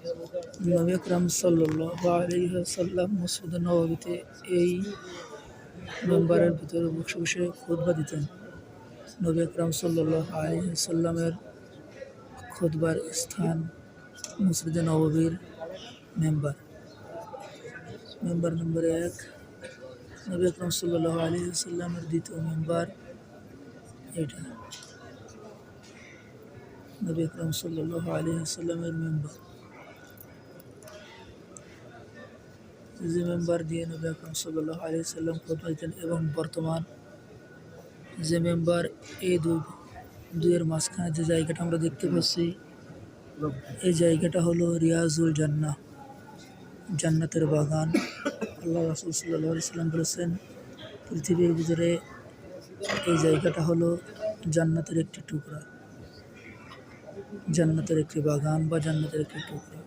নবী আকরাম সাল্লাল্লাহু আলাইহি ওয়াসাল্লাম মসজিদে নববীতে এই মেম্বারের ভিতরে বসে বসে খুতবা দিতেন। নবী আকরাম সাল্লাল্লাহু আলাইহি ওয়াসাল্লামের খুতবার স্থান মসজিদে নববীর মেম্বার। মেম্বার নম্বর 1, নবী আকরাম সাল্লাল্লাহু আলাইহি ওয়াসাল্লামের দ্বিতীয় মেম্বার এটা। নবী আকরাম সাল্লাল্লাহু আলাইহি ওয়াসাল্লামের মেম্বার, যে মেম্বার দিয়ে নবী আকরাম সাল্লাল্লাহু আলাইহি ওয়াসাল্লাম খুতবা দিতেন, এবং বর্তমান যে মেম্বার, এই দুইয়ের মাঝখানে যে জায়গাটা আমরা দেখতে পাচ্ছি, এই জায়গাটা হলো রিয়াজুল জান্নাহ, জান্নাতের বাগান। আল্লাহ রাসূল সাল্লাল্লাহু আলাইহি ওয়াসাল্লাম বলেছেন, পৃথিবীর ভিতরে এই জায়গাটা হলো জান্নাতের একটি টুকরা, জান্নাতের একটি বাগান বা জান্নাতের একটি টুকরা।